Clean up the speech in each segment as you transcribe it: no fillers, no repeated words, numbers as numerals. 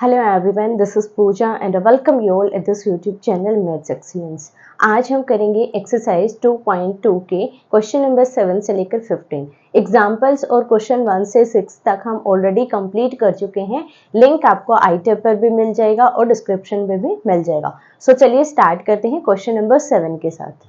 Hello everyone, this is Pooja and welcome you all at this YouTube channel maths excellence. आज हम करेंगे exercise 2.2 के question number 7 से लेकर 15 एग्जाम्पल्स और क्वेश्चन 1 से 6 तक हम ऑलरेडी कंप्लीट कर चुके हैं। लिंक आपको आई टैब पर भी मिल जाएगा और डिस्क्रिप्शन में भी मिल जाएगा। सो चलिए स्टार्ट करते हैं क्वेश्चन नंबर 7 के साथ।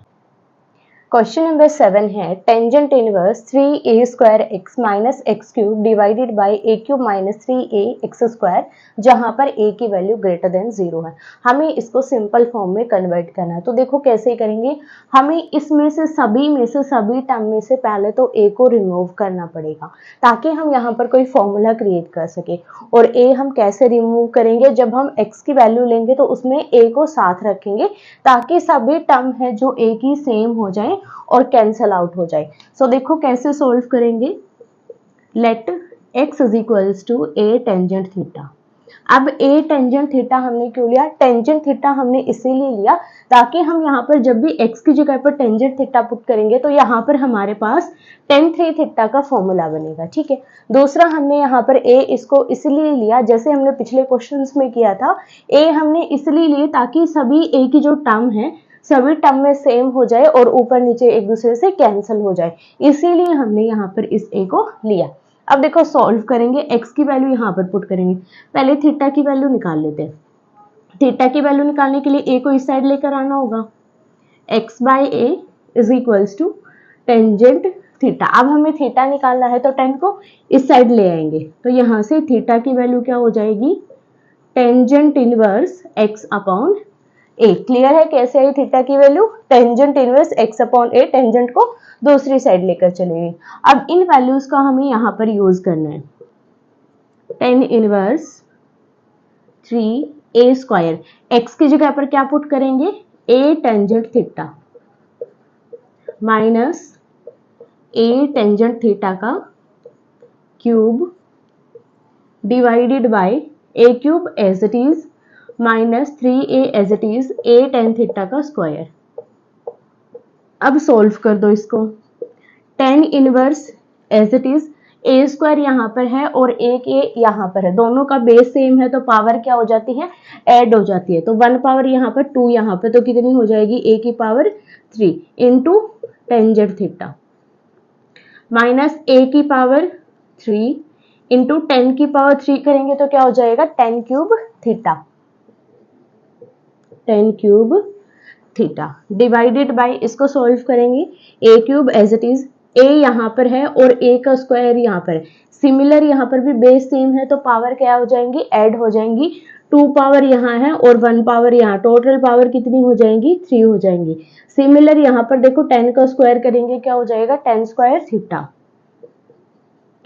क्वेश्चन नंबर 7 है tangent inverse 3a square x minus x cube divided by a cube minus 3a x square, जहां पर a की वैल्यू ग्रेटर देन 0 है। हमें इसको सिंपल फॉर्म में कन्वर्ट करना है। तो देखो कैसे करेंगे, हमें इसमें से सभी टर्म में से पहले तो a को रिमूव करना पड़ेगा ताकि हम यहाँ पर कोई फॉर्मूला क्रिएट कर सके। और a हम कैसे रिमूव करेंगे, जब हम x की वैल्यू लेंगे तो उसमें a को साथ रखेंगे ताकि सभी टर्म है जो a की सेम हो जाए और कैंसल आउट हो जाए। सो देखो कैसे सोल्व करेंगे। Let x is equals to a tangent theta. अब a टेंजेंट थीटा हमने क्यों लिया, टेंजेंट थीटा हमने इसीलिए लिया ताकि हम यहाँ पर जब भी x की जगह पर टेंजेंट थीटा पुट करेंगे तो यहाँ पर हमारे पास tan 3 थीटा का फॉर्मूला बनेगा। ठीक है, दूसरा हमने यहाँ पर a इसको इसलिए लिया, जैसे हमने पिछले क्वेश्चंस में किया था, a हमने इसलिए लिए ताकि सभी a की जो टर्म है सभी टर्म में सेम हो जाए और ऊपर नीचे एक दूसरे से कैंसिल हो जाए, इसीलिए हमने यहाँ पर इस a को लिया। अब देखो सॉल्व करेंगे, x की वैल्यू यहाँ पर पुट करेंगे। पहले थीटा की वैल्यू निकाल लेते हैं। थीटा की वैल्यू निकालने के लिए a को इस साइड लेकर आना होगा। x by a is equals to tangent theta. अब हमें थीटा निकालना है तो टेन को इस साइड ले आएंगे, तो यहाँ से थीटा की वैल्यू क्या हो जाएगी, tangent inverse x upon a। Clear है कैसे आई थीटा की value, tangent inverse x upon a, tangent को दूसरी साइड लेकर चलेंगे। अब इन वैल्यूज का हमें यहाँ पर यूज करना है। Tan inverse 3a square, x की जगह पर क्या पुट करेंगे, a tangent theta minus a tangent theta का cube divided by a cube as it is minus 3a as it is a tan theta का स्क्वायर। अब सोल्व कर दो इसको। Tan inverse as it is a square यहाँ पर है और एक a यहाँ पर है, दोनों का बेस सेम है तो पावर क्या हो जाती है, ऐड हो जाती है। तो 1 पावर यहाँ पर 2 यहाँ पर, तो कितनी हो जाएगी, a की power 3 into tangent theta minus a की पावर 3 इंटू 10 की पावर 3 करेंगे तो क्या हो जाएगा, 10 cube theta, 10 cube theta divided by, इसको सोल्व करेंगे, a cube as it is, a यहाँ पर है और a का स्क्वायर यहाँ पर है। सिमिलर यहाँ पर भी बेस सेम है तो पावर क्या हो जाएंगी, ऐड हो जाएंगी। 2 पावर यहाँ है और 1 पावर यहाँ, टोटल पावर कितनी हो जाएंगी, 3 हो जाएंगी। सिमिलर यहाँ पर देखो 10 का स्क्वायर करेंगे क्या हो जाएगा, 10 स्क्वायर थीटा,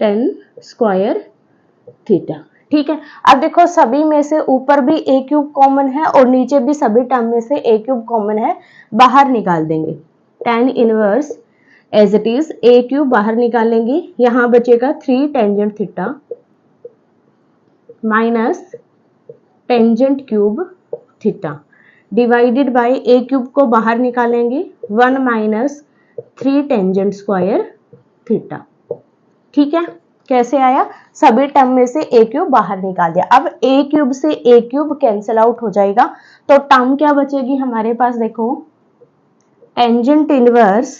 10 स्क्वायर थीटा। ठीक है, अब देखो सभी में से ऊपर भी a क्यूब कॉमन है और नीचे भी सभी टर्म में से a क्यूब कॉमन है, बाहर निकाल देंगे। tan inverse as it is a cube बाहर निकालेंगे, यहां बचेगा 3 tangent theta minus tangent cube theta divided by a cube को बाहर निकालेंगे, 1 माइनस 3 टेंजेंट स्क्वायर थीटा। ठीक है, कैसे आया, सभी टर्म में से a क्यूब बाहर निकाल दिया। अब a क्यूब से a क्यूब कैंसिल आउट हो जाएगा तो टर्म क्या बचेगी हमारे पास, देखो tangent inverse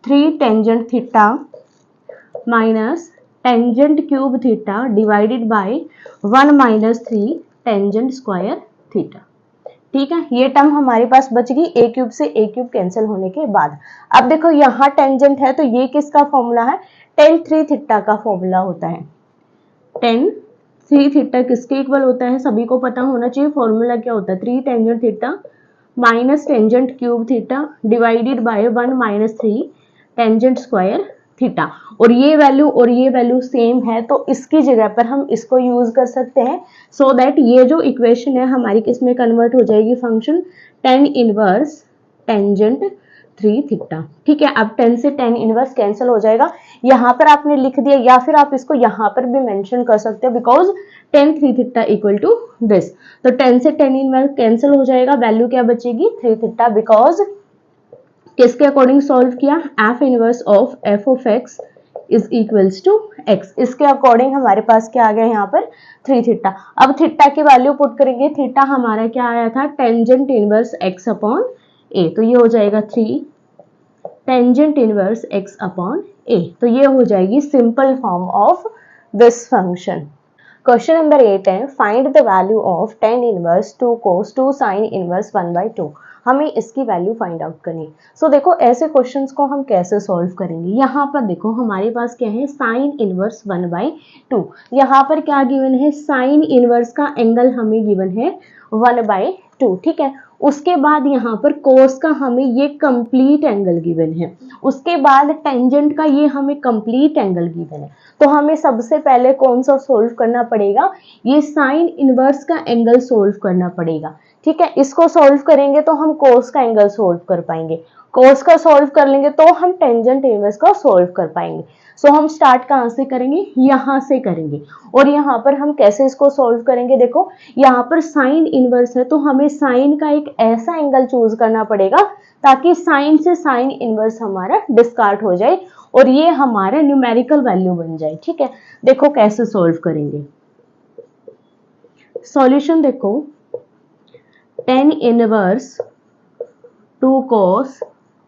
3 tangent theta minus tangent cube theta divided by 1 minus 3 tangent square theta. ठीक है, ये टर्म हमारे पास बच गई a क्यूब से a क्यूब कैंसिल होने के बाद। अब देखो यहाँ टेंजेंट है तो ये किसका फॉर्मूला है, tan 3 थीटा का फॉर्मूला होता है। tan 3 थीटा किसके इक्वल होता है, सभी को पता होना चाहिए। फॉर्मूला क्या होता है, 3 tangent theta minus tangent cube theta divided by 1 minus 3 tangent square theta. और ये वैल्यू सेम है तो इसकी जगह पर हम इसको यूज कर सकते हैं, सो दैट ये जो इक्वेशन है हमारी किस में कन्वर्ट हो जाएगी, function tan inverse tangent 3 theta. ठीक है, अब 10 से tan इनवर्स कैंसिल हो जाएगा, यहाँ पर आपने लिख दिया या फिर आप इसको यहाँ पर भी मेंशन कर सकते हो, because tan 3 theta equal to this. तो 10 से tan इनवर्स कैंसिल हो जाएगा, वैल्यू क्या बचेगी, 3 थीटा, बिकॉज किसके अकॉर्डिंग सॉल्व किया, f inverse of f of x is equals to x. इसके अकॉर्डिंग हमारे पास क्या आ गया यहाँ पर 3 थीटा। अब थीटा की वैल्यू पुट करेंगे, थीटा हमारा क्या आया था टेंजेंट इनवर्स एक्स अपॉन ए, तो ये हो जाएगा 3 टेंजेंट इनवर्स एक्स अपॉन ए। तो ये हो जाएगी simple form of this function. Question number 8 है find the value of tan inverse 2 cos 2 sin inverse 1/2। हमें इसकी वैल्यू फाइंड आउट करनी। सो देखो ऐसे क्वेश्चंस को हम कैसे सॉल्व करेंगे। यहाँ पर देखो हमारे पास क्या है sin इनवर्स 1/2। यहाँ पर क्या गिवन है sin इनवर्स का एंगल हमें गिवन है 1/2, ठीक है। उसके बाद यहाँ पर कोस का हमें ये कंप्लीट एंगल गिवन है, उसके बाद टेंजेंट का ये हमें कंप्लीट एंगल गिवन है। तो हमें सबसे पहले कौन सा सोल्व करना पड़ेगा, ये साइन इनवर्स का एंगल सोल्व करना पड़ेगा, ठीक है। इसको सोल्व करेंगे तो हम कोस का एंगल सोल्व कर पाएंगे, कोस का सोल्व कर लेंगे तो हम टेंजेंट इनवर्स का सोल्व कर पाएंगे। सो हम स्टार्ट कहाँ से करेंगे, यहाँ से करेंगे। और यहाँ पर हम कैसे इसको सोल्व करेंगे, देखो यहाँ पर साइन इनवर्स है तो हमें साइन का एक ऐसा एंगल चूज करना पड़ेगा ताकि साइन से साइन इनवर्स हमारा डिस्कार्ड हो जाए और ये हमारा न्यूमेरिकल वैल्यू बन जाए, ठीक है। देखो कैसे सोल्व करेंगे, सॉल्यूशन देखो tan inverse 2 cos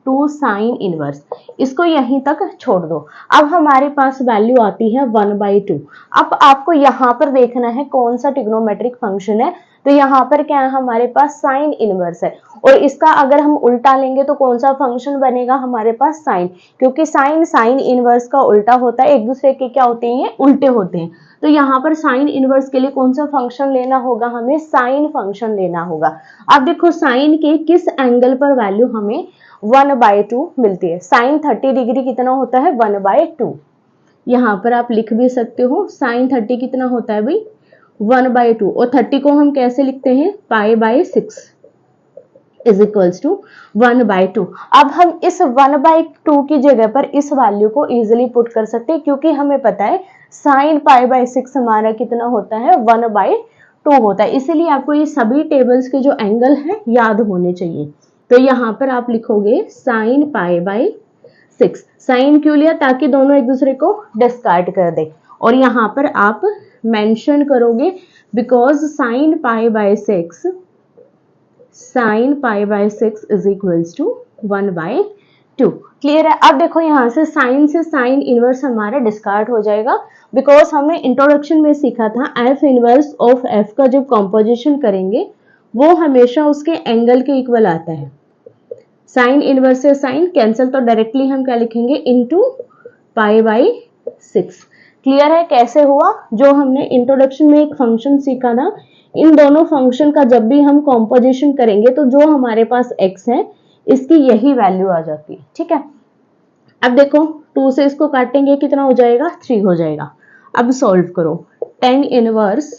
2 sin inverse, इसको यहीं तक छोड़ दो। अब हमारे पास वैल्यू आती है 1/2। अब आपको यहाँ पर देखना है कौन सा ट्रिग्नोमेट्रिक फंक्शन है, तो यहाँ पर क्या है हमारे पास साइन इनवर्स है और इसका अगर हम उल्टा लेंगे तो कौन सा फंक्शन बनेगा हमारे पास साइन, क्योंकि साइन साइन इनवर्स का उल्टा होता है, एक दूसरे के क्या होते हैं उल्टे होते हैं। तो यहाँ पर साइन इनवर्स के लिए कौन सा फंक्शन लेना होगा, हमें साइन फंक्शन लेना होगा। अब देखो साइन के किस एंगल पर वैल्यू हमें 1/2 मिलती है। साइन 30 डिग्री कितना होता है 1/2। यहाँ पर आप लिख भी सकते हो साइन 30 कितना होता है भाई 1/2, और 30 को हम कैसे लिखते हैं π/6 इज इक्वल्स टू 1/2। अब हम इस 1/2 की जगह पर इस वैल्यू को इजिली पुट कर सकते हैं, क्योंकि हमें पता है साइन π/6 हमारा कितना होता है 1/2 होता है। इसीलिए आपको ये सभी टेबल्स के जो एंगल है याद होने चाहिए। तो यहाँ पर आप लिखोगे साइन π/6। साइन क्यों लिया, ताकि दोनों एक दूसरे को डिस्कार्ड कर दे। और यहाँ पर आप मेंशन करोगे because sine π/6 is equals to 1/2। Clear है। अब देखो यहाँ से साइन इनवर्स हमारा डिस्कार्ड हो जाएगा, बिकॉज हमने इंट्रोडक्शन में सीखा था एफ इनवर्स ऑफ एफ का जब कॉम्पोजिशन करेंगे वो हमेशा उसके एंगल के इक्वल आता है। साइन इनवर्स से साइन कैंसिल, तो डायरेक्टली हम क्या लिखेंगे इनटू π/6। क्लियर है कैसे हुआ, जो हमने इंट्रोडक्शन में एक फंक्शन सीखा था, इन दोनों फंक्शन का जब भी हम कॉम्पोजिशन करेंगे तो जो हमारे पास x है इसकी यही वैल्यू आ जाती है, ठीक है। अब देखो 2 से इसको काटेंगे कितना हो जाएगा 3 हो जाएगा। अब सॉल्व करो tan इनवर्स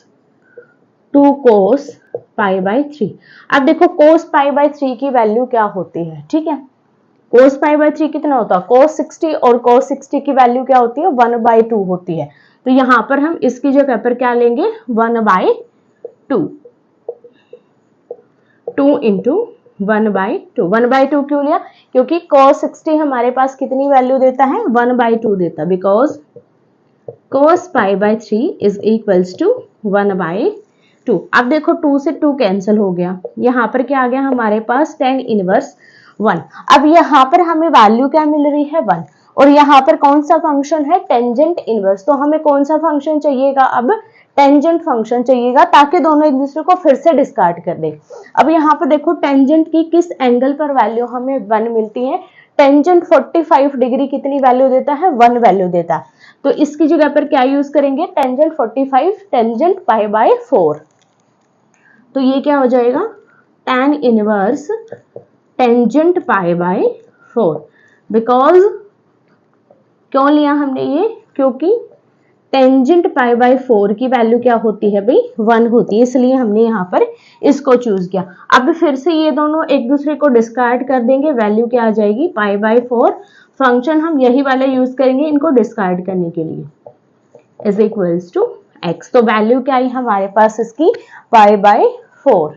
2 cos π/3। अब देखो cos π/3 की वैल्यू क्या होती है, ठीक है। cos π/3 कितना होता है cos 60, और cos 60 की वैल्यू क्या होती है 1/2 होती है। तो यहाँ पर हम इसकी जगह पर क्या लेंगे 1/2, 2 इंटू 1/2। 1/2 क्यों लिया, क्योंकि cos 60 हमारे पास कितनी वैल्यू देता है 1/2 देता, because cos π/3 is equals to 1/2। अब देखो 2 से 2 कैंसिल हो गया, यहाँ पर क्या आ गया हमारे पास tan इनवर्स 1। अब यहाँ पर हमें वैल्यू क्या मिल रही है 1, और यहाँ पर कौन सा फंक्शन है टेंजेंट इनवर्स। तो हमें कौन सा फंक्शन चाहिएगा, अब टेंजेंट फंक्शन चाहिएगा, ताकि दोनों एक दूसरे को फिर से डिस्कार्ड कर दे। अब यहाँ पर देखो टेंजेंट की किस एंगल पर वैल्यू हमें 1 मिलती है, टेंजेंट 45 डिग्री कितनी वैल्यू देता है 1 वैल्यू देता है। तो इसकी जगह पर क्या यूज करेंगे टेंजेंट 45 टेंजेंट π/4। तो ये क्या हो जाएगा tan इनवर्स टेंजेंट π/4। बिकॉज क्यों लिया हमने ये, क्योंकि टेंजेंट π/4 की वैल्यू क्या होती है भाई 1 होती है, इसलिए हमने यहाँ पर इसको चूज किया। अब फिर से ये दोनों एक दूसरे को डिस्कार्ड कर देंगे, वैल्यू क्या आ जाएगी π/4। फंक्शन हम यही वाला यूज करेंगे इनको डिस्कार्ड करने के लिए, इज इक्वल्स टू x। तो वैल्यू क्या आई हमारे पास इसकी π/4।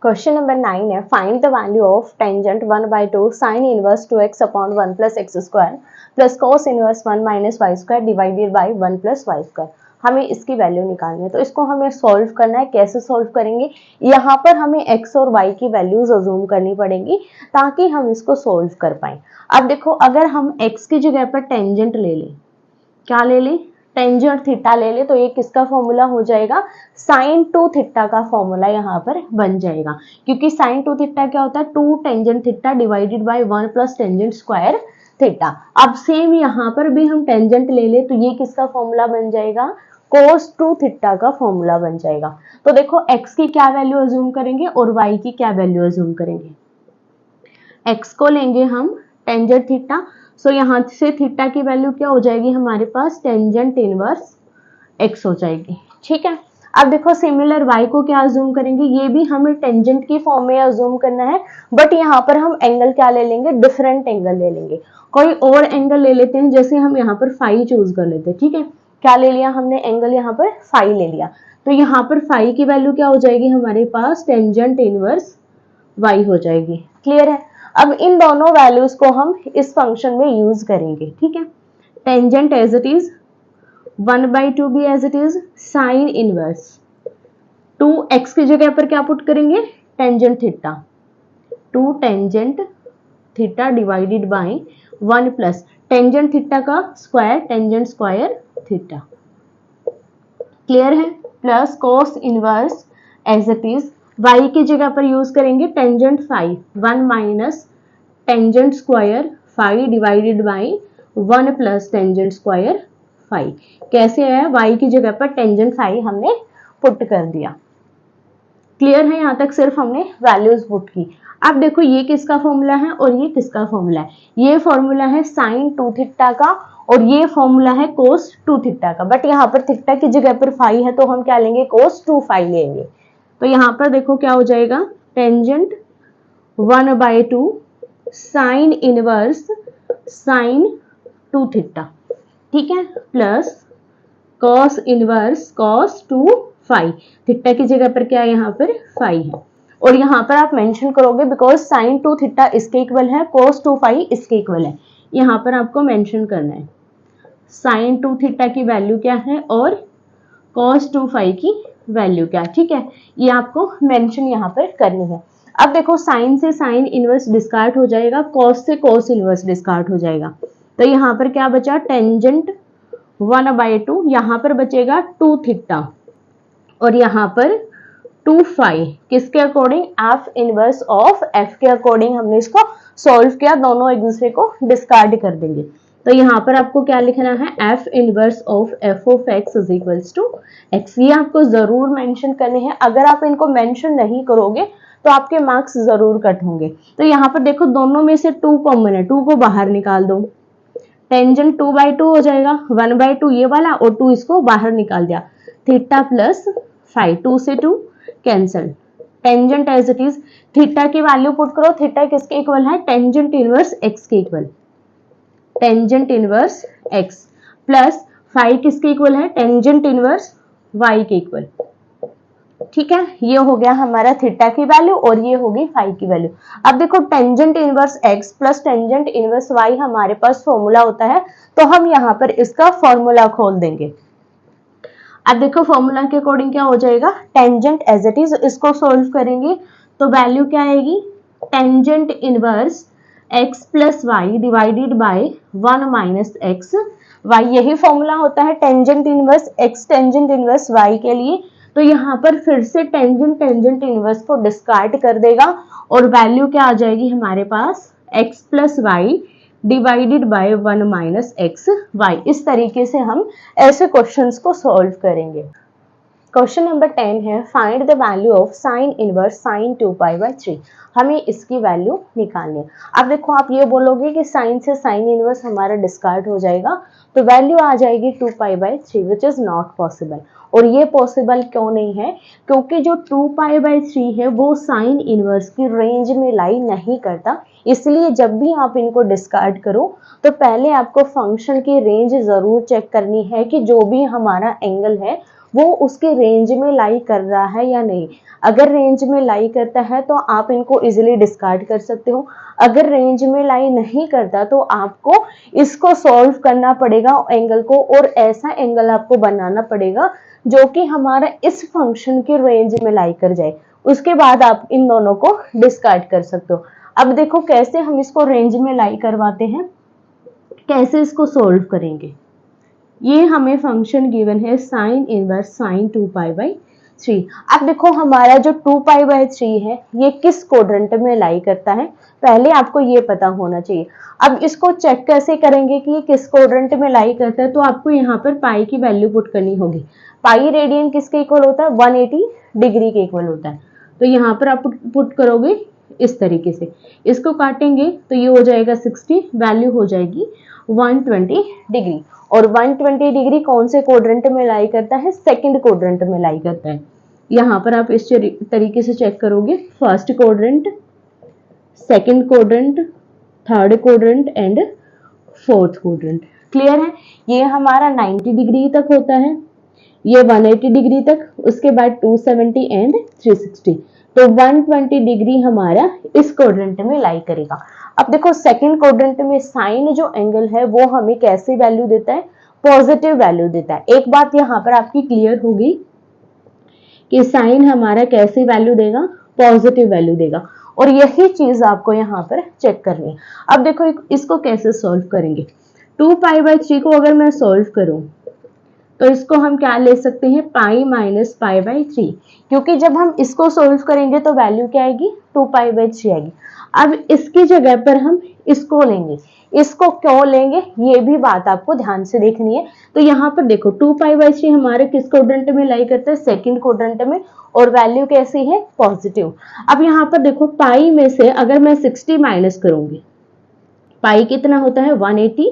क्वेश्चन नंबर 9 है find the value of tangent 1/2 sine inverse 2x upon 1 plus x square plus cos inverse 1 minus y square divided by 1 plus y square. हमें इसकी वैल्यू निकालनी है, तो इसको हमें सॉल्व करना है। कैसे सॉल्व करेंगे, यहाँ पर हमें x और y की वैल्यूज अज्यूम करनी पड़ेगी ताकि हम इसको सॉल्व कर पाए। अब देखो, अगर हम x की जगह पर टेंजेंट ले लें, क्या ले लें, टेंजेंट थीटा ले ले, तो ये किसका फॉर्मूला हो जाएगा, साइन 2 थीटा का फॉर्मूला यहाँ पर बन जाएगा। क्योंकि साइन 2 थीटा क्या होता है, 2 tangent theta divided by 1 plus tangent square theta. अब सेम यहाँ पर भी हम टेंजेंट ले ले तो ये किसका फॉर्मूला बन जाएगा, कोस 2 थीटा का फॉर्मूला बन जाएगा। तो देखो x की क्या वैल्यू अज्यूम करेंगे और y की क्या वैल्यू अज्यूम करेंगे। x को लेंगे हम टेंजेंट थीटा, सो यहाँ से थीटा की वैल्यू क्या हो जाएगी हमारे पास, टेंजेंट इनवर्स x हो जाएगी। ठीक है, अब देखो सिमिलर y को क्या अज्यूम करेंगे, ये भी हमें टेंजेंट की फॉर्म में अज्यूम करना है, बट यहाँ पर हम एंगल क्या ले लेंगे, डिफरेंट एंगल ले लेंगे, कोई और एंगल ले लेते हैं। जैसे हम यहाँ पर फाई चूज कर लेते हैं। ठीक है, क्या ले लिया हमने, एंगल यहाँ पर फाई ले लिया, तो यहाँ पर फाई की वैल्यू क्या हो जाएगी हमारे पास, टेंजेंट इनवर्स y हो जाएगी। क्लियर है। अब इन दोनों वैल्यूज को हम इस फंक्शन में यूज करेंगे। ठीक है, टेंजेंट एज इट इज 1/2 भी as it is sine inverse 2x की जगह पर क्या पुट करेंगे, tangent theta, 2 tangent theta divided by 1 plus tangent theta का square, tangent square theta. Clear है, plus cos inverse as it is y की जगह पर यूज करेंगे tangent phi, 1 minus tangent square phi divided by 1 plus tangent square phi. कैसे आया, y की जगह पर टेंजेंट फाई हमने पुट कर दिया। क्लियर है, यहाँ तक सिर्फ हमने वैल्यूज पुट की। अब देखो ये किसका फॉर्मूला है और ये किसका फॉर्मूला है, ये फॉर्मूला है साइन 2 थीटा का और ये फॉर्मूला है कोस 2 थीटा का, बट यहाँ पर थीटा की जगह पर फाई है तो हम क्या लेंगे, कोस 2 फाई लेंगे। तो यहाँ पर देखो क्या हो जाएगा, tangent 1/2 sine inverse sine 2 theta, ठीक है, plus cos inverse cos 2 phi, theta की जगह पर क्या है यहाँ पर फाई है, और यहाँ पर आप मेंशन करोगे बिकॉज साइन 2 थीटा इसके इक्वल है, कॉस 2 फाई इसके इक्वल है, यहाँ पर आपको मेंशन करना है साइन 2 थीटा की वैल्यू क्या है और कॉस 2 फाई की वैल्यू क्या। ठीक है, ये आपको मेंशन यहाँ पर करनी है। अब देखो साइन से साइन इनवर्स डिस्कार्ड हो जाएगा, कॉस से कॉस इनवर्स डिस्कार्ड हो जाएगा, तो यहाँ पर क्या बचा, टेंजेंट 1/2, यहाँ पर बचेगा 2 थीटा और यहाँ पर 2 फाई, किसके according, F inverse of F के अकॉर्डिंग हमने इसको सॉल्व किया, दोनों एक दूसरे को डिस्कार्ड कर देंगे। तो यहाँ पर आपको क्या लिखना है, f inverse of f of x is equals to x, ये आपको जरूर मेंशन करने हैं। अगर आप इनको मेंशन नहीं करोगे तो आपके मार्क्स जरूर कट होंगे। तो यहाँ पर देखो दोनों में से 2 कॉमन है, 2 को बाहर निकाल दो, टेंजेंट 2/2 हो जाएगा, 1/2 ये वाला और 2 इसको बाहर निकाल दिया, थीटा प्लस फाई, 2 से 2 cancel, tangent as it is theta की वैल्यू पुट करो, थीटा किसके इक्वल है, टेंजेंट इनवर्स एक्स के equal, tangent inverse x, plus phi किसके इक्वल है, टेंजेंट इनवर्स वाई के इक्वल। ठीक है, ये हो गया हमारा थीटा की वैल्यू और ये होगी फाई की वैल्यू। अब देखो tangent inverse x plus tangent inverse y हमारे पास फॉर्मूला होता है, तो हम यहाँ पर इसका फॉर्मूला खोल देंगे। अब देखो फॉर्मूला के अकॉर्डिंग क्या हो जाएगा, टेंजेंट एज इट इज, इसको सोल्व करेंगे तो वैल्यू क्या आएगी, tangent inverse x plus y divided by 1 minus x y, यही फॉर्मूला होता है tangent inverse x tangent inverse y के लिए। तो यहाँ पर फिर से टेंजेंट इनवर्स को डिस्कार्ड कर देगा और वैल्यू क्या आ जाएगी हमारे पास, x plus y divided by 1 minus x y. इस तरीके से हम ऐसे क्वेश्चंस को सॉल्व करेंगे। क्वेश्चन नंबर 10 है find the value of sine inverse sine 2π/3, हमें इसकी वैल्यू निकालनी है। अब देखो आप ये बोलोगे कि साइन से साइन इनवर्स हमारा डिस्कार्ड हो जाएगा तो वैल्यू आ जाएगी 2π/3 विच इज नॉट पॉसिबल। और ये पॉसिबल क्यों नहीं है, क्योंकि जो 2π/3 है वो साइन इनवर्स की रेंज में लाई नहीं करता, इसलिए जब भी आप इनको डिस्कार्ड करो तो पहले आपको फंक्शन की रेंज जरूर चेक करनी है कि जो भी हमारा एंगल है वो उसके रेंज में लाई कर रहा है या नहीं। अगर रेंज में लाई करता है तो आप इनको इजीली डिस्कार्ड कर सकते हो, अगर रेंज में लाई नहीं करता तो आपको इसको सॉल्व करना पड़ेगा एंगल को, और ऐसा एंगल आपको बनाना पड़ेगा जो कि हमारा इस फंक्शन के रेंज में लाई कर जाए। उसके बाद आप इन दोनों को डिस्कार्ड कर सकते हो। अब देखो कैसे हम इसको रेंज में लाई करवाते हैं, कैसे इसको सोल्व करेंगे। ये हमें फंक्शन गिवन है साइन इनवर्स साइन 2π/3। अब देखो हमारा जो 2π/3 है ये किस क्वाड्रेंट में लाई करता है, पहले आपको ये पता होना चाहिए। अब इसको चेक कैसे करेंगे कि ये किस क्वाड्रेंट में लाई करता है, तो आपको यहाँ पर पाई की वैल्यू पुट करनी होगी। पाई रेडियन किसके इक्वल होता है, 180 डिग्री के इक्वल होता है। तो यहाँ पर आप पुट करोगे इस तरीके से, इसको काटेंगे तो ये हो जाएगा 60, वैल्यू हो जाएगी 120 डिग्री। और 120 डिग्री कौन से क्वाड्रेंट में लाई करता है, सेकंड क्वाड्रेंट में लाई करता है। यहाँ पर आप इस तरीके से चेक करोगे, first quadrant, second quadrant, third quadrant and fourth quadrant. Clear है, ये हमारा 90 डिग्री तक होता है, ये 180 डिग्री तक, उसके बाद 270 एंड 360। तो 120 डिग्री हमारा इस क्वाड्रेंट में लाई करेगा। अब देखो सेकंड क्वाड्रेंट में साइन जो एंगल है वो हमें कैसी वैल्यू देता है, पॉजिटिव वैल्यू देता है। एक बात यहाँ पर आपकी क्लियर होगी कि साइन हमारा कैसी वैल्यू देगा, पॉजिटिव वैल्यू देगा, और यही चीज आपको यहाँ पर चेक करनी है। अब देखो इसको कैसे सॉल्व करेंगे। 2π/3 को अगर मैं सॉल्व करूं तो इसको हम क्या ले सकते हैं, पाई माइनस π/3, क्योंकि जब हम इसको सोल्व करेंगे तो वैल्यू क्या आएगी, 2π/3 आएगी। अब इसकी जगह पर हम इसको लेंगे, इसको क्यों लेंगे ये भी बात आपको ध्यान से देखनी है। तो यहाँ पर देखो 2π/3 हमारे किस क्वाड्रेंट में लाई करता है, सेकंड क्वाड्रेंट में, और वैल्यू कैसी है, पॉजिटिव। अब यहाँ पर देखो पाई में से अगर मैं 60 माइनस करूंगी, पाई कितना होता है 180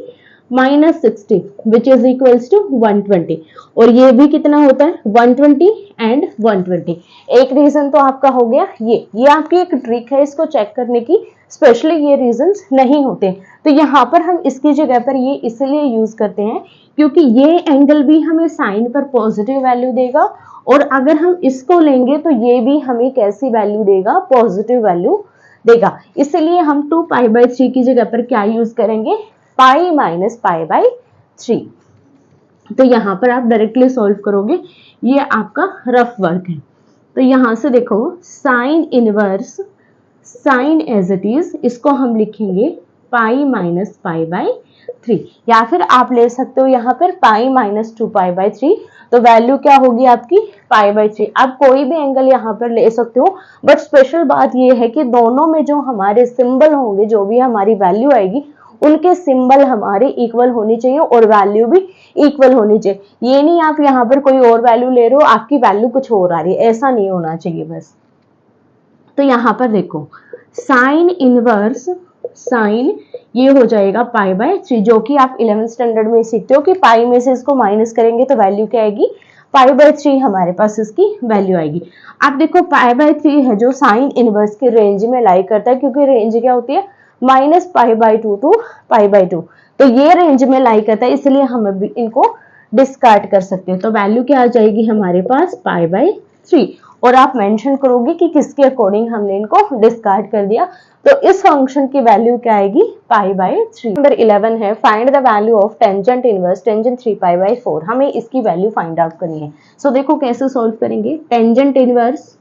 minus 60 which is equals to 120, और ये भी कितना होता है 120 एंड 120। एक रीजन तो आपका हो गया, ये आपकी एक ट्रिक है इसको चेक करने की, स्पेशली ये रीजंस नहीं होते। तो यहाँ पर हम इसकी जगह पर ये इसलिए यूज करते हैं क्योंकि ये एंगल भी हमें साइन पर पॉजिटिव वैल्यू देगा, और अगर हम इसको लेंगे तो ये भी हमें कैसी वैल्यू देगा, पॉजिटिव वैल्यू देगा। इसलिए हम 2π/3 की जगह पर क्या यूज करेंगे, पाई माइनस π/3। तो यहाँ पर आप डायरेक्टली सॉल्व करोगे, ये आपका रफ वर्क है। तो यहाँ से देखो sine inverse sine as it is, इसको हम लिखेंगे पाई माइनस π/3, या फिर आप ले सकते हो यहाँ पर पाई माइनस 2π/3। तो वैल्यू क्या होगी आपकी π/3। आप कोई भी एंगल यहाँ पर ले सकते हो, बट स्पेशल बात ये है कि दोनों में जो हमारे सिंबल होंगे, जो भी हमारी वैल्यू आएगी, उनके सिंबल हमारे इक्वल होनी चाहिए और वैल्यू भी इक्वल होनी चाहिए। ये नहीं आप यहाँ पर कोई और वैल्यू ले रहे हो, आपकी वैल्यू कुछ और आ रही है, ऐसा नहीं होना चाहिए बस। तो यहाँ पर देखो साइन इनवर्स साइन ये हो जाएगा π/3, जो कि आप 11th स्टैंडर्ड में सीखते हो कि पाई में से इसको माइनस करेंगे तो वैल्यू क्या आएगी, π/3 हमारे पास इसकी वैल्यू आएगी। अब देखो π/3 है जो साइन इनवर्स के रेंज में लाई करता है, क्योंकि रेंज क्या होती है -π/2 टू π/2, तो ये रेंज में लाई करता है, इसलिए हम अभी इनको डिस्कार्ड कर सकते हैं। तो वैल्यू क्या आ जाएगी हमारे पास π/3, और आप मेंशन करोगे कि किसके अकॉर्डिंग हमने इनको डिस्कार्ड कर दिया। तो इस फंक्शन की वैल्यू क्या आएगी, π/3। नंबर 11 है find the value of tangent inverse tangent 3π/4। हमें इसकी वैल्यू फाइंड आउट करनी है। सो देखो कैसे सॉल्व करेंगे। टेंजेंट इनवर्स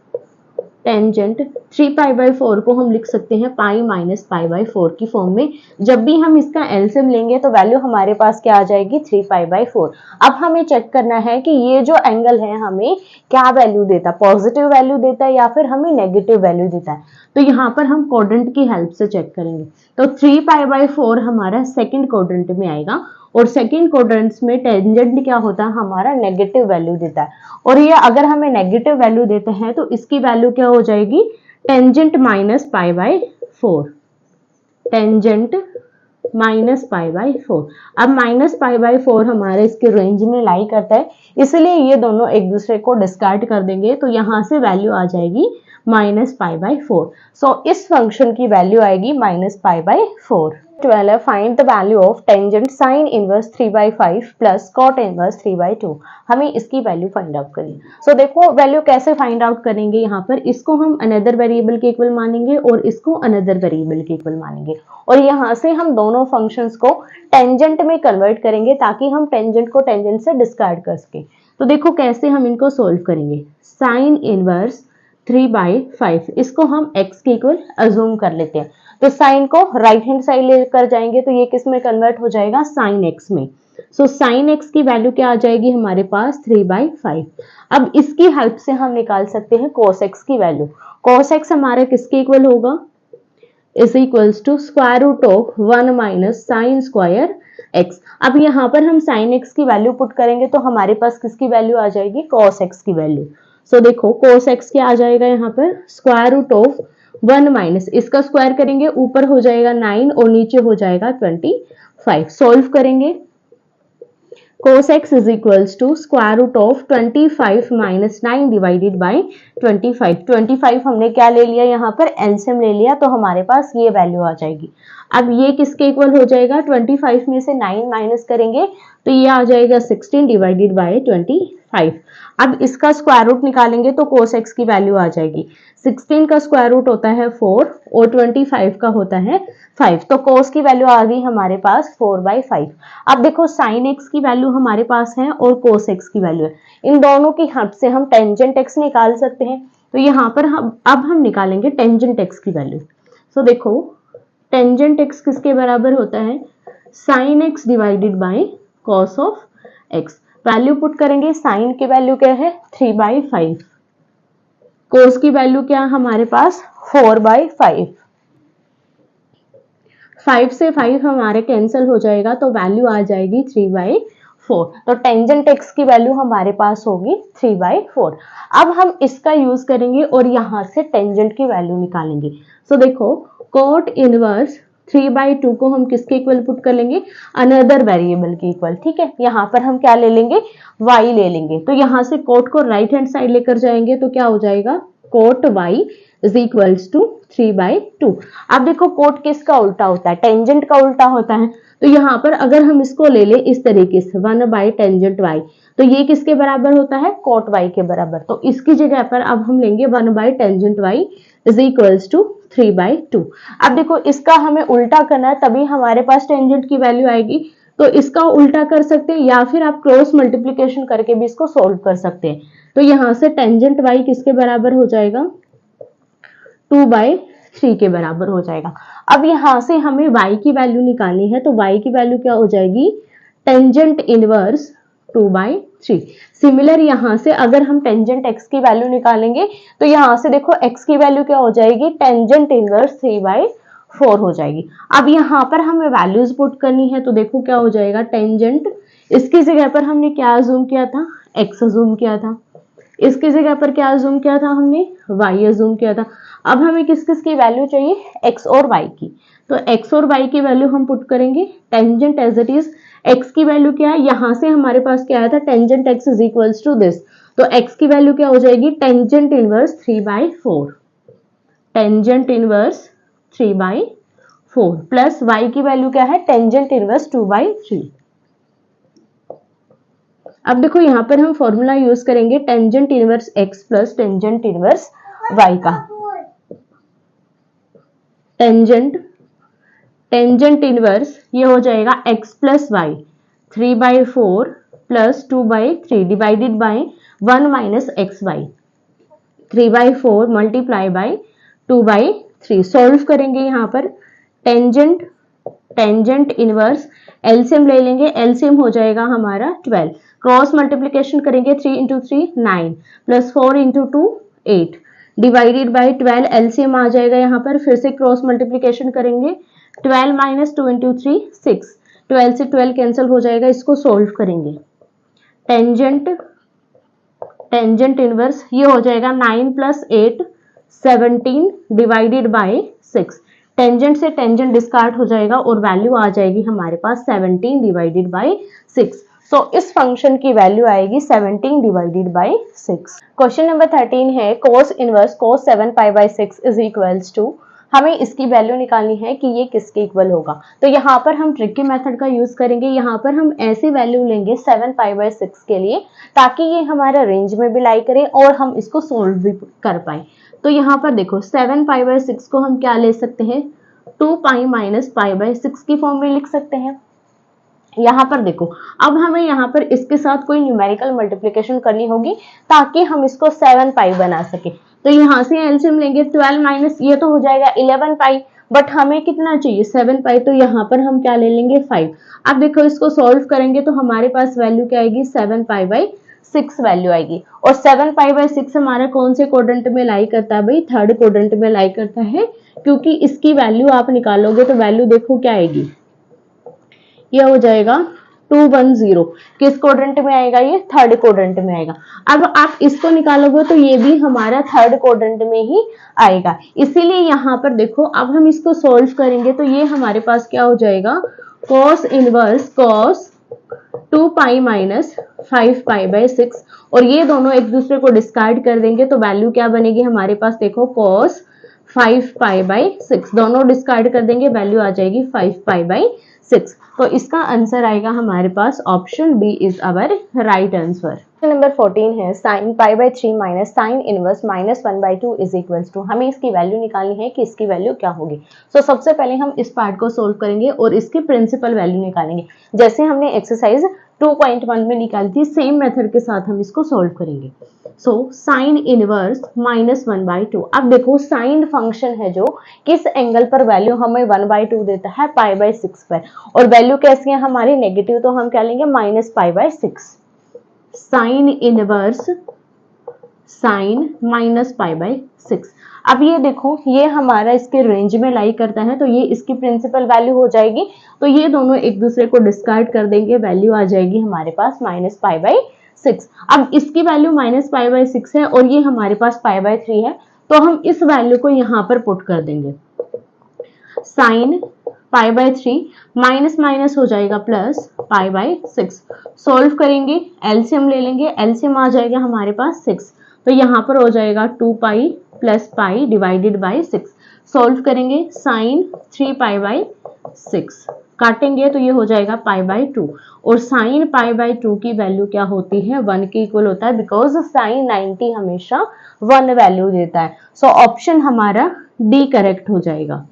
टेंजेंट 3π/4 को हम लिख सकते हैं पाई माइनस π/4 की फॉर्म में। जब भी हम इसका एलसीएम लेंगे तो वैल्यू हमारे पास क्या आ जाएगी, 3π/4। अब हमें चेक करना है कि ये जो एंगल है हमें क्या वैल्यू देता है, पॉजिटिव वैल्यू देता है या फिर हमें नेगेटिव वैल्यू देता है। तो यहाँ पर हम क्वाड्रेंट की हेल्प से चेक करेंगे। तो 3π/4 हमारा सेकेंड क्वाड्रेंट में आएगा, और सेकेंड क्वाड्रेंट्स में टेंजेंट क्या होता है हमारा, नेगेटिव वैल्यू देता है। और ये अगर हमें नेगेटिव वैल्यू देते हैं तो इसकी वैल्यू क्या हो जाएगी, टेंजेंट माइनस π/4, टेंजेंट माइनस π/4। अब माइनस π/4 हमारे इसके रेंज में लाई करता है, इसलिए ये दोनों एक दूसरे को डिस्कार्ड कर देंगे। तो यहाँ से वैल्यू आ जाएगी -π/4। सो इस फंक्शन की वैल्यू आएगी -π/4। 12 है, find the value of tangent sine inverse 3/5 plus cot inverse 3/2। हमें इसकी वैल्यू फाइंड आउट करनी। सो देखो वैल्यू कैसे फाइंड आउट करेंगे, यहाँ पर इसको हम अनदर वेरिएबल के इक्वल मानेंगे और इसको अनदर वेरिएबल के इक्वल मानेंगे और यहाँ से हम दोनों फंक्शंस को टेंजेंट में कन्वर्ट करेंगे ताकि हम टेंजेंट को टेंजेंट से डिस्कार्ड कर सके। तो देखो कैसे हम इनको सोल्व करेंगे। साइन इनवर्स 3/5 इसको हम x के इक्वल अज्यूम कर लेते हैं, तो साइन को राइट हैंड साइड लेकर जाएंगे तो ये किस में कन्वर्ट हो जाएगा, साइन x में। सो साइन x की वैल्यू क्या आ जाएगी हमारे पास 3/5। अब इसकी हेल्प से हम निकाल सकते हैं cos x की वैल्यू। cos x हमारे किसके इक्वल होगा, is equals to square root of 1 minus sine square x। अब यहाँ पर हम साइन x की वैल्यू पुट करेंगे तो हमारे पास किसकी वैल्यू आ जाएगी, cos x की वैल्यू। सो देखो cos x क्या आ जाएगा यहाँ पर, स्क्वायर रूट ऑफ 1 माइनस इसका स्क्वायर करेंगे ऊपर हो जाएगा 9 और नीचे हो जाएगा 25। सॉल्व करेंगे, cos x is equals to square root of 25 minus 9 divided by 25। 25 हमने क्या ले लिया यहाँ पर, एलसीएम ले लिया, तो हमारे पास ये वैल्यू आ जाएगी। अब ये किसके इक्वल हो जाएगा, 25 में से 9 माइनस करेंगे तो ये आ जाएगा 16 डिवाइडेड बाई 25। अब इसका स्क्वायर रूट निकालेंगे तो cos x की वैल्यू आ जाएगी। 16 का स्क्वायर रूट होता है 4 और 25 का होता है 5, तो cos की वैल्यू आ गई हमारे पास 4/5। अब देखो sin x की वैल्यू हमारे पास है और cos x की वैल्यू है, इन दोनों की हेल्प से हम टेंजेंट x निकाल सकते हैं। तो यहाँ पर हम निकालेंगे टेंजेंट x की वैल्यू। सो देखो टेंजेंट x किसके बराबर होता है, sin x divided by cos of x। Value put करेंगे, साइन की वैल्यू क्या है 3/5, कोस की वैल्यू क्या हमारे पास 4/5। 5 से 5 हमारे कैंसिल हो जाएगा तो वैल्यू आ जाएगी 3/4। तो टेंजेंट x की वैल्यू हमारे पास होगी 3/4। अब हम इसका यूज करेंगे और यहां से टेंजेंट की वैल्यू निकालेंगे। सो देखो कोट इनवर्स 3/2 को हम किसके इक्वल पुट कर लेंगे, अनदर वेरिएबल के इक्वल। ठीक है, यहाँ पर हम क्या ले लेंगे, y ले लेंगे, तो यहाँ से कोट को राइट हैंड साइड लेकर जाएंगे तो क्या हो जाएगा, cot y is equals to 3/2। अब देखो कोट किसका उल्टा होता है, टेंजेंट का उल्टा होता है, तो यहाँ पर अगर हम इसको ले ले इस तरीके से 1/टेंजेंट y, तो ये किसके बराबर होता है, कोट y के बराबर। तो इसकी जगह पर अब हम लेंगे 1/टेंजेंट y इज इक्वल्स टू 3/2। अब देखो इसका हमें उल्टा करना है तभी हमारे पास टेंजेंट की वैल्यू आएगी, तो इसका उल्टा कर सकते हैं या फिर आप क्रॉस मल्टीप्लिकेशन करके भी इसको सोल्व कर सकते हैं। तो यहाँ से टेंजेंट y किसके बराबर हो जाएगा, 2/3 के बराबर हो जाएगा। अब यहाँ से हमें y की वैल्यू निकालनी है, तो y की वैल्यू क्या हो जाएगी, टेंजेंट इनवर्स 2/3। सिमिलर यहाँ से अगर हम टेंजेंट x की वैल्यू निकालेंगे तो यहाँ से देखो x की वैल्यू क्या हो जाएगी, टेंजेंट इनवर्स 3/4 हो जाएगी। अब यहाँ पर हमें वैल्यूज पुट करनी है, तो देखो क्या हो जाएगा, टेंजेंट इसकी जगह पर हमने क्या अज्यूम किया था, x अज्यूम किया था, इसकी जगह पर क्या अज्यूम किया था हमने, y अज्यूम किया था। अब हमें किस किस की वैल्यू चाहिए, x और y की, तो x और y की वैल्यू हम पुट करेंगे। Tangent as it is, x की वैल्यू क्या है, यहाँ से हमारे पास क्या आया था, tangent x is equals to this, तो x की वैल्यू क्या हो जाएगी, tangent inverse 3/4, tangent inverse 3/4 plus y की वैल्यू क्या है, टेंजेंट इनवर्स 2/3। अब देखो यहाँ पर हम फॉर्मूला यूज करेंगे tangent inverse x plus tangent inverse y का। टेंजेंट इनवर्स ये हो जाएगा x plus y 3/4 plus 2/3 divided by 1 minus x y, 3/4 multiply by 2/3। Solve करेंगे यहाँ पर टेंजेंट इनवर्स, एलसीएम ले लेंगे, एलसीएम हो जाएगा हमारा 12, क्रॉस मल्टीप्लिकेशन करेंगे 3 into 3 9 plus 4 into 2 8 divided by 12, LCM आ जाएगा यहाँ पर, फिर से क्रॉस मल्टीप्लिकेशन करेंगे 12 माइनस 2 इंटू 3 6, 12 से 12 कैंसिल हो जाएगा, इसको सोल्व करेंगे। टेंजेंट इनवर्स ये हो जाएगा 9 प्लस 8 17 डिवाइडेड बाय 6, टेंजेंट से टेंजेंट डिस्कार्ड हो जाएगा और वैल्यू आ जाएगी हमारे पास 17 डिवाइडेड बाय 6। सो इस फंक्शन की वैल्यू आएगी 17 डिवाइडेड बाय 6। क्वेश्चन नंबर 13 है cos inverse cos 7 pi by 6 is equals to हमें इसकी वैल्यू निकालनी है कि ये किसके इक्वल होगा। तो यहाँ पर हम ट्रिक के मेथड का यूज करेंगे। यहाँ पर हम ऐसी वैल्यू लेंगे 7π/6 के लिए ताकि ये हमारा रेंज में भी लाई करे और हम इसको सोल्व भी कर पाए। तो यहाँ पर देखो 7π/6 को हम क्या ले सकते हैं, 2π - π/6 की फॉर्म में लिख सकते हैं। यहाँ पर देखो अब हमें यहाँ पर इसके साथ कोई न्यूमेरिकल मल्टीप्लिकेशन करनी होगी ताकि हम इसको 7π बना सके। तो यहाँ से एलसीएम लेंगे, 12 माइनस ये तो हो जाएगा 11π, बट हमें कितना चाहिए 7π, तो यहाँ पर हम क्या ले लेंगे 5। अब देखो इसको सॉल्व करेंगे तो हमारे पास वैल्यू क्या आएगी, 7π/6 वैल्यू आएगी। और 7π/6 हमारा कौन से क्वाड्रेंट में लाई करता है भाई, थर्ड क्वाड्रेंट में लाई करता है, क्योंकि इसकी वैल्यू आप निकालोगे तो वैल्यू देखो क्या आएगी, ये हो जाएगा 210। किस क्वाड्रेंट में आएगा, ये थर्ड क्वाड्रेंट में आएगा। अब आप इसको निकालोगे तो ये भी हमारा थर्ड क्वाड्रेंट में ही आएगा। इसीलिए यहाँ पर देखो अब हम इसको सॉल्व करेंगे तो ये हमारे पास क्या हो जाएगा, cos इनवर्स cos 2π - 5π/6, और ये दोनों एक दूसरे को डिस्कार्ड कर देंगे तो वैल्यू क्या बनेगी हमारे पास, देखो cos 5π/6, दोनों डिस्कार्ड कर देंगे, वैल्यू आ जाएगी 5π/6। तो इसका आंसर आएगा हमारे पास option B is our right answer. Number 14 है sin π/3 minus sin inverse -1/2 is equals to. हमें इसकी वैल्यू निकालनी है कि इसकी वैल्यू क्या होगी। तो सबसे पहले हम इस पार्ट को सोल्व करेंगे और इसकी प्रिंसिपल वैल्यू निकालेंगे, जैसे हमने एक्सरसाइज 2.1 में निकाली थी, सेम मेथड के साथ हम इसको सोल्व करेंगे। So sine inverse -1/2। अब देखो साइन फंक्शन है जो किस एंगल पर वैल्यू हमें 1/2 देता है, π/6 पर, और वैल्यू कैसी है हमारी नेगेटिव, तो हम क्या लेंगे -π/6। Sine inverse sine -π/6। अब ये देखो ये हमारा इसके रेंज में लाई करता है तो ये इसकी प्रिंसिपल वैल्यू हो जाएगी। तो ये दोनों एक दूसरे को डिस्कार्ड कर देंगे, वैल्यू आ जाएगी हमारे पास -π/6। अब इसकी वैल्यू -π/6 है और ये हमारे पास π/3 है, तो हम इस वैल्यू को यहाँ पर पुट कर देंगे। साइन π/3 माइनस माइनस हो जाएगा प्लस π/6। सोल्व करेंगे, एलसीएम ले लेंगे, एलसीएम आ जाएगा हमारे पास 6, तो यहाँ पर हो जाएगा 2π प्लस π डिवाइडेड बाई 6। सोल्व करेंगे साइन 3π/6 काटेंगे तो ये हो जाएगा π/2, और साइन π/2 की वैल्यू क्या होती है, 1 के इक्वल होता है, बिकॉज साइन 90 हमेशा 1 वैल्यू देता है। सो ऑप्शन हमारा डी करेक्ट हो जाएगा।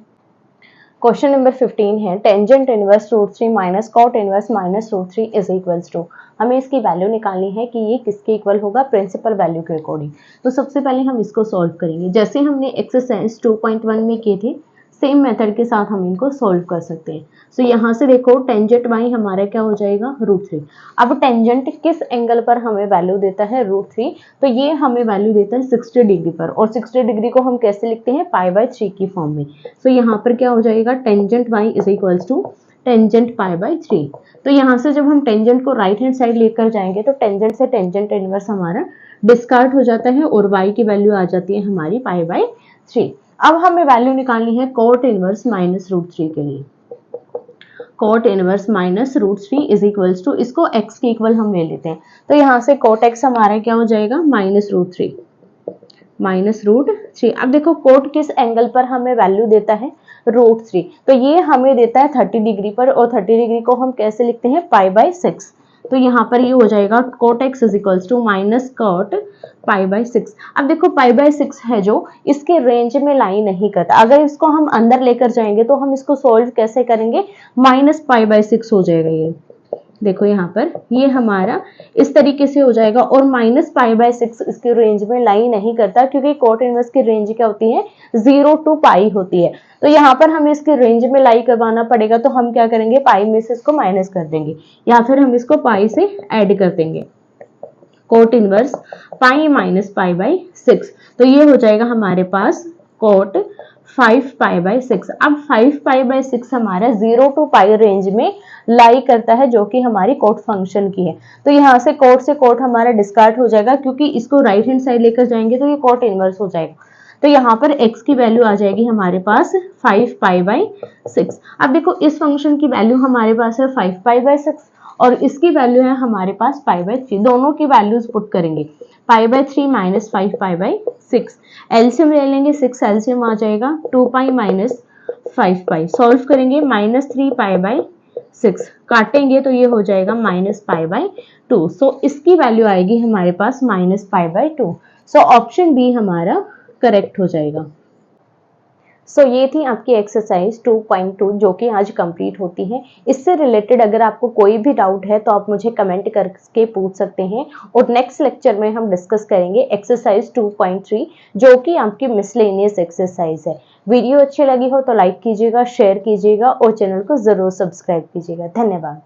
क्वेश्चन नंबर 15 है tangent inverse √3 minus cot inverse -√3 is equals to. हमें इसकी वैल्यू निकालनी है कि ये किसके इक्वल होगा, प्रिंसिपल वैल्यू के अकॉर्डिंग। तो सबसे पहले हम इसको सॉल्व करेंगे, जैसे हमने एक्सरसाइज 2.1 में किए थे सेम मेथड के साथ हम इनको सॉल्व कर सकते हैं। सो यहाँ से देखो टेंजेंट y हमारा क्या हो जाएगा √3। अब टेंजेंट किस एंगल पर हमें वैल्यू देता है √3, तो ये हमें वैल्यू देता है 60 डिग्री पर, और 60 डिग्री को हम कैसे लिखते हैं π/3 की फॉर्म में। सो यहाँ पर क्या हो जाएगा tangent y is equals to tangent π/3। तो यहाँ से जब हम टेंजेंट को राइट हैंड साइड लेकर जाएंगे तो टेंजेंट से टेंजेंट इनवर्स हमारा डिस्कार्ड हो जाता है और y की वैल्यू आ जाती है हमारी π/3। अब हमें वैल्यू निकालनी है कॉट इनवर्स -√3 के लिए। Cot inverse -√3 is equals to, इसको x के इक्वल हम ले लेते हैं, तो यहाँ से कॉट x हमारा क्या हो जाएगा -√3। अब देखो कोट किस एंगल पर हमें वैल्यू देता है √3, तो ये हमें देता है 30 डिग्री पर, और 30 डिग्री को हम कैसे लिखते हैं π/6। तो यहाँ पर ये हो जाएगा cot x is equals to minus cot π/6। अब देखो π/6 है जो इसके रेंज में लाई नहीं करता, अगर इसको हम अंदर लेकर जाएंगे तो हम इसको सोल्व कैसे करेंगे, -π/6 हो जाएगा। ये देखो यहाँ पर ये हमारा इस तरीके से हो जाएगा, और -π/6 इसके रेंज में लाई नहीं करता क्योंकि कोट इनवर्स की रेंज क्या होती है 0 to π होती है। तो यहाँ पर हमें इसके रेंज में लाई करवाना पड़ेगा, तो हम क्या करेंगे पाई में से इसको माइनस कर देंगे, या फिर हम इसको पाई से ऐड कर देंगे। कोट इनवर्स पाई माइनस π/6, तो ये हो जाएगा हमारे पास कोट 5π/6। अब 5π/6 हमारा 0 to π रेंज में लाई करता है, जो कि हमारी कोट फंक्शन की है। तो यहाँ से कोट हमारा डिस्कार्ड हो जाएगा, क्योंकि इसको राइट हैंड साइड लेकर जाएंगे तो ये कोट इनवर्स हो जाएगा। तो यहाँ पर x की वैल्यू आ जाएगी हमारे पास 5π/6। अब देखो इस फंक्शन की वैल्यू हमारे पास है 5π/6 और इसकी वैल्यू है हमारे पास π/3। दोनों की वैल्यूज पुट करेंगे, π/3 माइनस 5π/6 6, एलसीएम ले लेंगे, 6 एलसीएम आ जाएगा 2 पाई माइनस 5 पाई, सॉल्व करेंगे माइनस 3 पाई बाई 6, काटेंगे तो ये हो जाएगा माइनस पाई बाई 2। सो इसकी वैल्यू आएगी हमारे पास minus pi by 2। So option B हमारा करेक्ट हो जाएगा। सो ये थी आपकी एक्सरसाइज 2.2 जो कि आज कंप्लीट होती है। इससे रिलेटेड अगर आपको कोई भी डाउट है तो आप मुझे कमेंट करके पूछ सकते हैं और नेक्स्ट लेक्चर में हम डिस्कस करेंगे एक्सरसाइज 2.3 जो कि आपकी मिसलेनियस एक्सरसाइज है। वीडियो अच्छी लगी हो तो लाइक कीजिएगा, शेयर कीजिएगा और चैनल को जरूर सब्सक्राइब कीजिएगा। धन्यवाद।